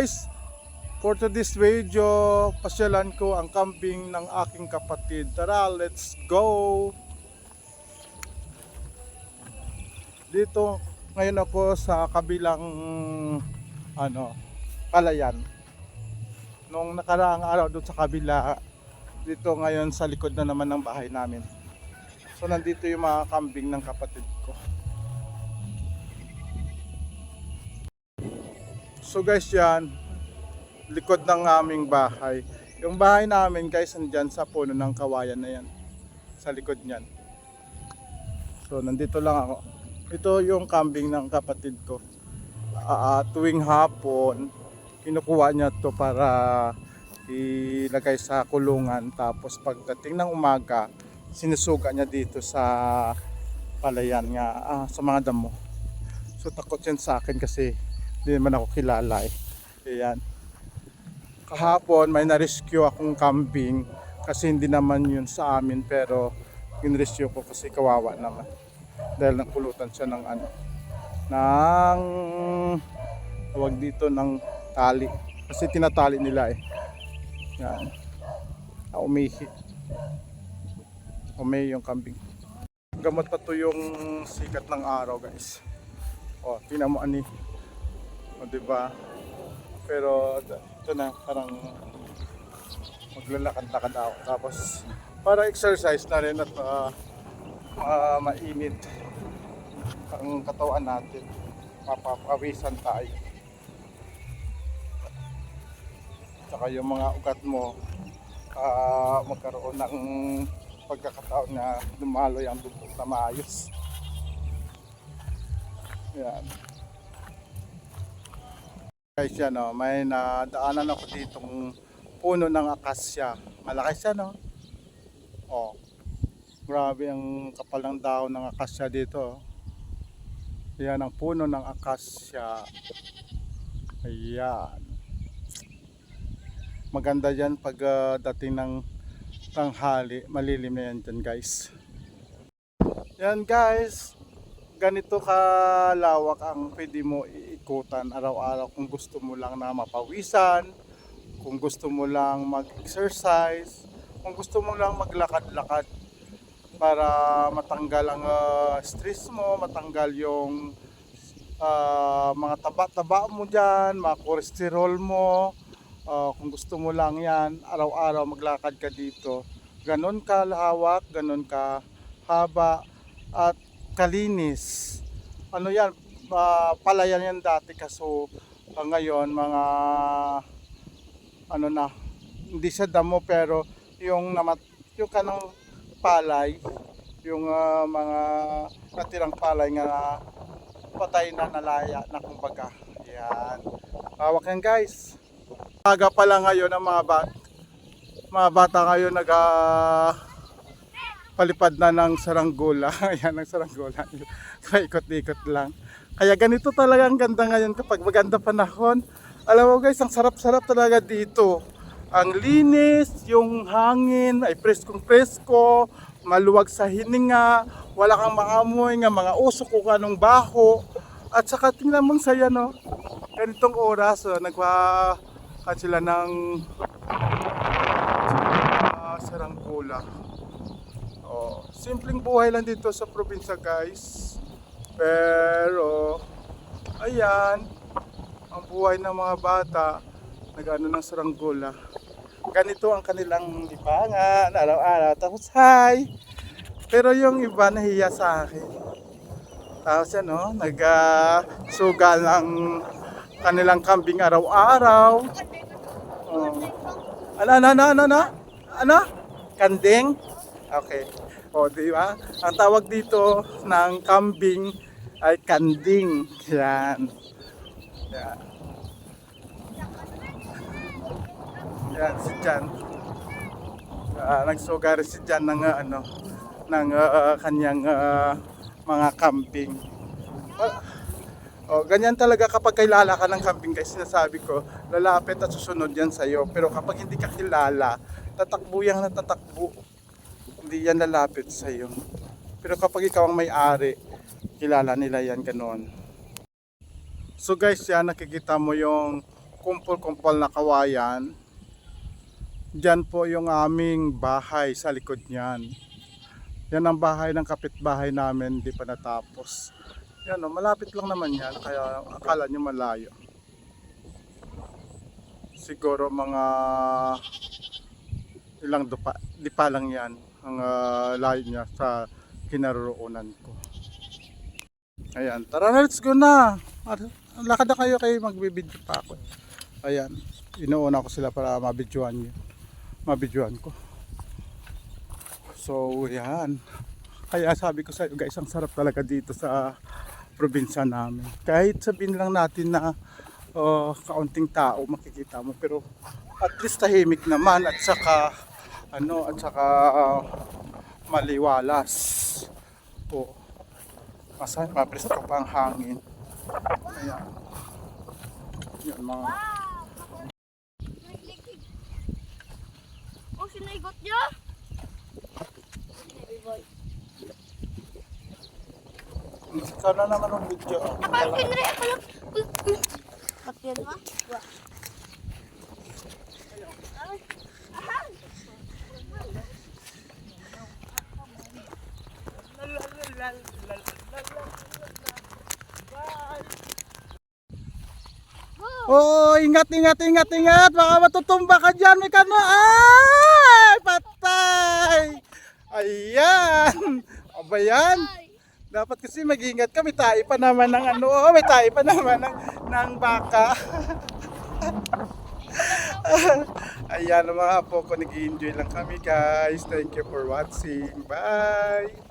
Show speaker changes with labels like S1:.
S1: Guys, for today's video, pasyalan ko ang kambing ng aking kapatid. Tara, let's go! Dito ngayon ako sa kabilang palayan. Nung nakaraang araw doon sa kabila, dito ngayon sa likod na naman ng bahay namin. So nandito yung mga kambing ng kapatid ko. So guys, yan likod ng aming bahay. Yung bahay namin guys, nandyan sa puno ng kawayan na yan, sa likod niyan. So nandito lang ako. Ito yung kambing ng kapatid ko. Tuwing hapon kinukuha niya to para ilagay sa kulungan. Tapos pagdating ng umaga, sinusuga niya dito sa palayan nga, sa mga damo. So takot yan sa akin kasi hindi naman ako kilala eh. Ayan. Kahapon may na-rescue akong kambing kasi hindi naman yun sa amin, pero in-rescue ko kasi kawawa naman. Dahil napulutan siya ng tawag dito ng tali. Kasi tinatali nila eh. Yan. Umihi. Umihi yung kambing. Gamot pa to yung sikat ng araw guys. O, tingnan mo ani. O, diba? Pero ito na, parang maglalakad-lakad ako. Tapos para exercise na rin at mainit ang katawan natin. Mapapawisan tayo. Saka yung mga ugat mo magkaroon ng pagkakataon na dumaloy ang dugo na maayos. Yan. Guys, yan o, may nadaanan ako ditong puno ng akasya. Malaki siya, no? O, grabe ang kapal ng dahon ng akasya dito. Yan ang puno ng akasya. Ayan. Maganda yan pag dating ng tanghali. Malilim na yan dyan guys. Yan guys. Ganito kalawak ang pwede mo iikutan araw-araw kung gusto mo lang na mapawisan, kung gusto mo lang mag-exercise, kung gusto mo lang maglakad-lakad para matanggal ang stress mo, matanggal yung mga taba-taba mo dyan, mga cholesterol mo. Kung gusto mo lang yan, araw-araw maglakad ka dito. Ganon ka lawak, ganon ka haba at kalinis. Ano yan, palayan yan dati, kaso ngayon mga hindi siya damo, pero yung kanang palay, yung mga natirang palay nga patay na, nalaya na kumbaga. Yan. Hawak yan guys. Aga pa lang ngayon ang mga bata ngayon palipad na ng saranggola. Ayan ang saranggola. Kaikot-ikot lang. Kaya ganito talaga ang ganda ngayon kapag maganda panahon. Alam mo guys, ang sarap-sarap talaga dito. Ang linis, yung hangin ay preskong-presko, maluwag sa hininga, wala kang maamoy nga mga usok o kanong baho. At saka tingnan mong saya, no? Ganitong oras, nagpakan sila ng saranggola. Simpleng buhay lang dito sa probinsya guys, pero ayan ang buhay ng mga bata, nag-ano ng saranggola. Ganito ang kanilang libangan araw-araw. Tapos hi, pero yung iba nahiya sa akin. Tapos yan nag-sugal ng kanilang kambing araw-araw. Ano? Kanding? Okay. Di ba? Ang tawag dito ng kambing ay kanding. Yan. Yan. Yan si Jan. Nagsugari si Jan ng kanyang mga kambing. Ganyan talaga kapag kilala ka ng kambing guys, sinasabi ko, lalapit at susunod yan sa'yo. Pero kapag hindi ka kilala, tatakbo yan na tatakbo. Hindi yan lalapit sa iyo. Pero kapag ikaw ang may-ari, kilala nila yan ganoon. So guys, yan nakikita mo yung kumpol-kumpol na kawayan. Diyan po yung aming bahay sa likod niyan. Yan ang bahay ng kapitbahay namin, hindi pa natapos. Yan o, malapit lang naman yan, kaya akala nyo malayo. Siguro mga ilang dipa lang yan ang layo niya sa kinaroroonan ko. Ayan, tara na, let's go na. Lakad na kayo, kayo magbibideo pa ako. Ayan, inuuna ko sila para mabidyoan ko. So yan, kaya sabi ko sa iyo guys, ang sarap talaga dito sa probinsya namin. Kahit sabihin lang natin na kaunting tao makikita mo, pero at least tahimik naman, at saka maliwalas. O mapresko pa ang hangin. Ayan. Yan mga
S2: Sinigot niya?
S1: sana naman ang video.
S2: Nakalkin rin ako lang. Bakit mo?
S1: Oh, ingat. Baka matutumba ka dyan. May kano. Ay, patay. Ayan. Aba yan. Dapat kasi mag-ingat ka. May tayo pa naman ng may tayo pa naman ng baka. Ayan, mga po ko. Nag-enjoy lang kami guys. Thank you for watching. Bye.